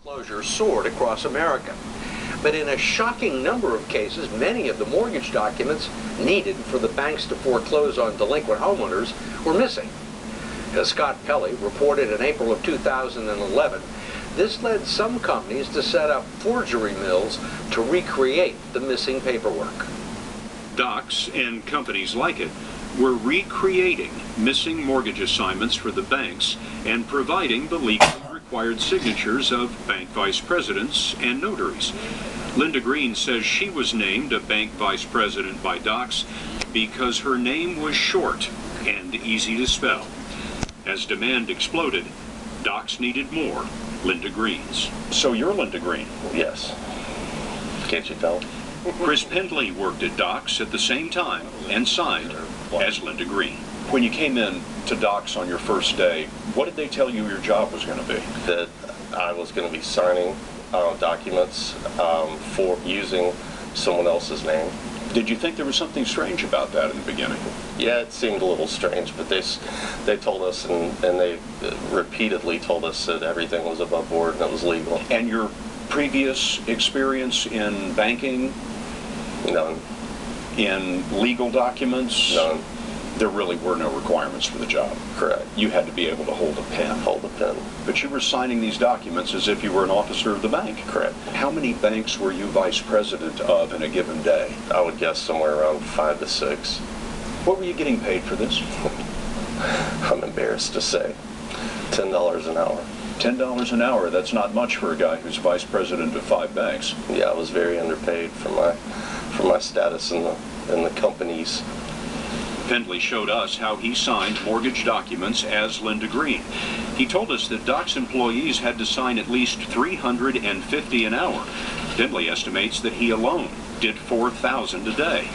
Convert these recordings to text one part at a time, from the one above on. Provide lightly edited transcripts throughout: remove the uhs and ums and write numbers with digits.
Foreclosure soared across America. But in a shocking number of cases, many of the mortgage documents needed for the banks to foreclose on delinquent homeowners were missing. As Scott Pelley reported in April of 2011, this led some companies to set up forgery mills to recreate the missing paperwork. Docs and companies like it were recreating missing mortgage assignments for the banks and providing the legally required signatures of bank vice presidents and notaries. Linda Green says she was named a bank vice president by Docs because her name was short and easy to spell. As demand exploded, Docs needed more Linda Greens. So you're Linda Green? Yes. Can't you tell? Chris Pendley worked at Docs at the same time and signed as Linda Green. When you came in to Docs on your first day, what did they tell you your job was going to be? That I was going to be signing documents for using someone else's name. Did you think there was something strange about that in the beginning? Yeah, it seemed a little strange, but they told us, and they repeatedly told us that everything was above board and it was legal. And your previous experience in banking? None. In legal documents? None. There really were no requirements for the job. Correct. You had to be able to hold a pen. Hold a pen. But you were signing these documents as if you were an officer of the bank. Correct. How many banks were you vice president of in a given day? I would guess somewhere around 5 to 6. What were you getting paid for this? I'm embarrassed to say. $10 an hour. $10 an hour, that's not much for a guy who's vice president of 5 banks. Yeah, I was very underpaid for my status in the companies. Pendley showed us how he signed mortgage documents as Linda Green. He told us that Docs employees had to sign at least $350 an hour. Pendley estimates that he alone did $4,000 a day.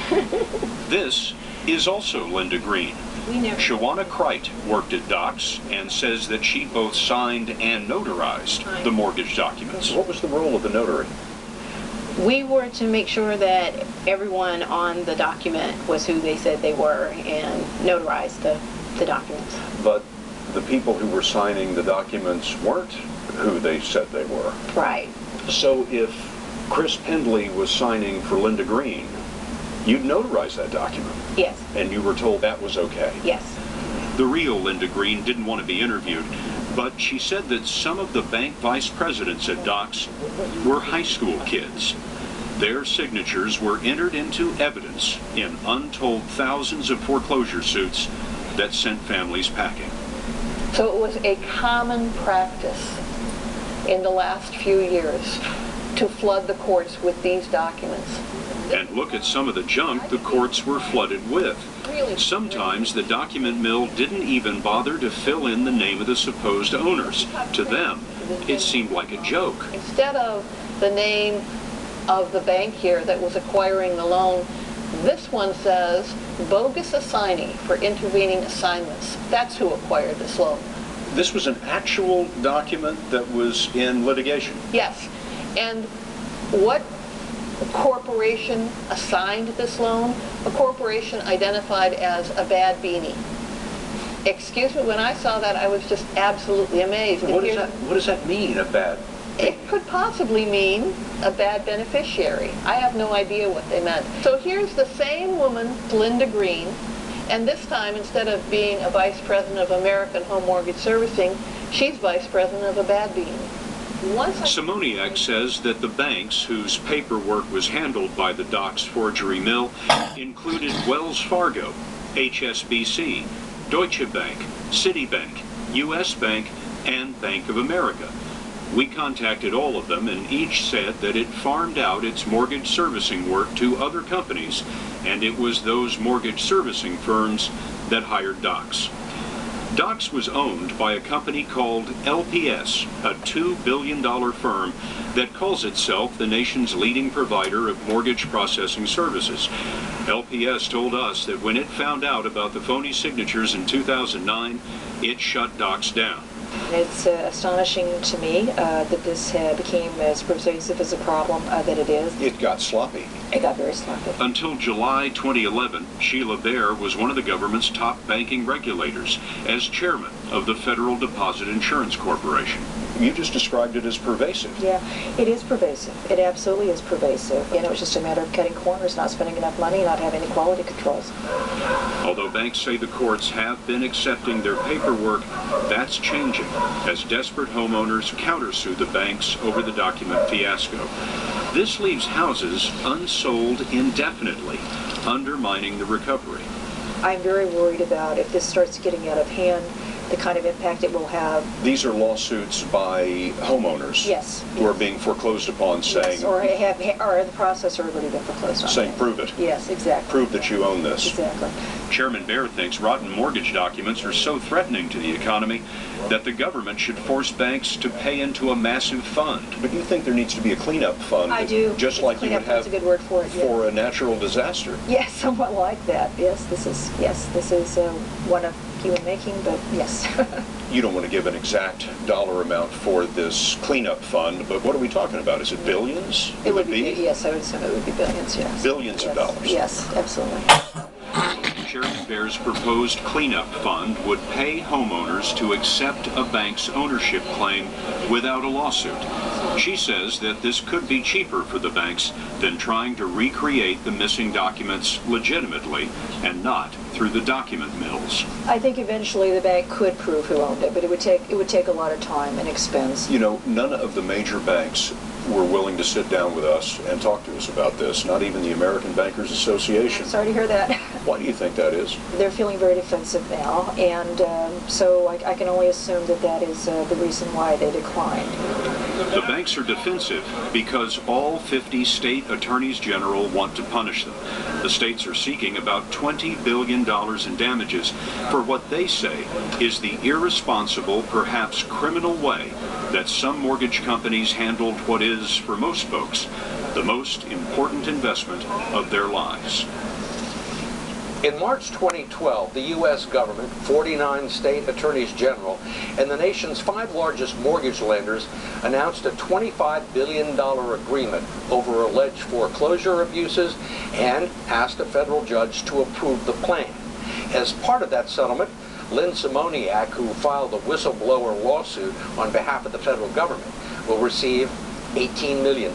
This is also Linda Green. Shawana Kreit worked at Docs and says that she both signed and notarized the mortgage documents. What was the role of the notary? We were to make sure that everyone on the document was who they said they were and notarized the documents. But the people who were signing the documents weren't who they said they were. Right. So if Chris Pendley was signing for Linda Green, you'd notarize that document? Yes. And you were told that was okay? Yes. The real Linda Green didn't want to be interviewed, but she said that some of the bank vice presidents at Docs were high school kids. Their signatures were entered into evidence in untold thousands of foreclosure suits that sent families packing. So it was a common practice in the last few years to flood the courts with these documents. And look at some of the junk the courts were flooded with. Sometimes the document mill didn't even bother to fill in the name of the supposed owners. To them, it seemed like a joke. Instead of the name of the bank here that was acquiring the loan, this one says bogus assignee for intervening assignments. That's who acquired this loan. This was an actual document that was in litigation? Yes. And what corporation assigned this loan? A corporation identified as a bad beanie. Excuse me, when I saw that, I was just absolutely amazed. What does that mean, a bad? It could possibly mean a bad beneficiary. I have no idea what they meant. So here's the same woman, Linda Green, and this time, instead of being a vice president of American Home Mortgage Servicing, she's vice president of a bad beanie. Simoniak says that the banks whose paperwork was handled by the Docs forgery mill included Wells Fargo, HSBC, Deutsche Bank, Citibank, US Bank, and Bank of America. We contacted all of them, and each said that it farmed out its mortgage servicing work to other companies, and it was those mortgage servicing firms that hired Docs. Docs was owned by a company called LPS, a $2 billion firm that calls itself the nation's leading provider of mortgage processing services. LPS told us that when it found out about the phony signatures in 2009, it shut Docs down. It's astonishing to me that this became as pervasive as a problem that it is. It got sloppy. It got very sloppy. Until July 2011, Sheila Bair was one of the government's top banking regulators as chairman of the Federal Deposit Insurance Corporation. You just described it as pervasive. Yeah, it is pervasive. It absolutely is pervasive. And it was just a matter of cutting corners, not spending enough money, not having any quality controls. Although banks say the courts have been accepting their paperwork, that's changing as desperate homeowners countersue the banks over the document fiasco. This leaves houses unsold indefinitely, undermining the recovery. I'm very worried about if this starts getting out of hand, the kind of impact it will have. These are lawsuits by homeowners. Yes. Who are being foreclosed upon, saying, yes, or in the process or already been foreclosed on. saying, prove it. Yes, exactly. Prove that you own this. Exactly. Chairman Baer thinks rotten mortgage documents are so threatening to the economy that the government should force banks to pay into a massive fund. But you think there needs to be a cleanup fund? I do. Just like you would have a good word for it. for a natural disaster. Yes, somewhat like that. Yes, this is one of human making, but yes. You don't want to give an exact dollar amount for this cleanup fund, but what are we talking about? Is it billions? It would be? Yes, I would assume it would be billions, yes. Billions of dollars. Yes, absolutely. Chairman Baer's proposed cleanup fund would pay homeowners to accept a bank's ownership claim without a lawsuit. She says that this could be cheaper for the banks than trying to recreate the missing documents legitimately and not through the document mills. I think eventually the bank could prove who owned it, but it would take a lot of time and expense. You know, none of the major banks were willing to sit down with us and talk to us about this, not even the American Bankers Association. Sorry to hear that. Why do you think that is? They're feeling very defensive now, and so I can only assume that is the reason why they declined. The banks are defensive because all 50 state attorneys general want to punish them. The states are seeking about $20 billion in damages for what they say is the irresponsible, perhaps criminal way that some mortgage companies handled what is, for most folks, the most important investment of their lives. In March 2012, the U.S. government, 49 state attorneys general, and the nation's 5 largest mortgage lenders announced a $25 billion agreement over alleged foreclosure abuses and asked a federal judge to approve the plan. As part of that settlement, Lynn Simoniak, who filed a whistleblower lawsuit on behalf of the federal government, will receive $18 million.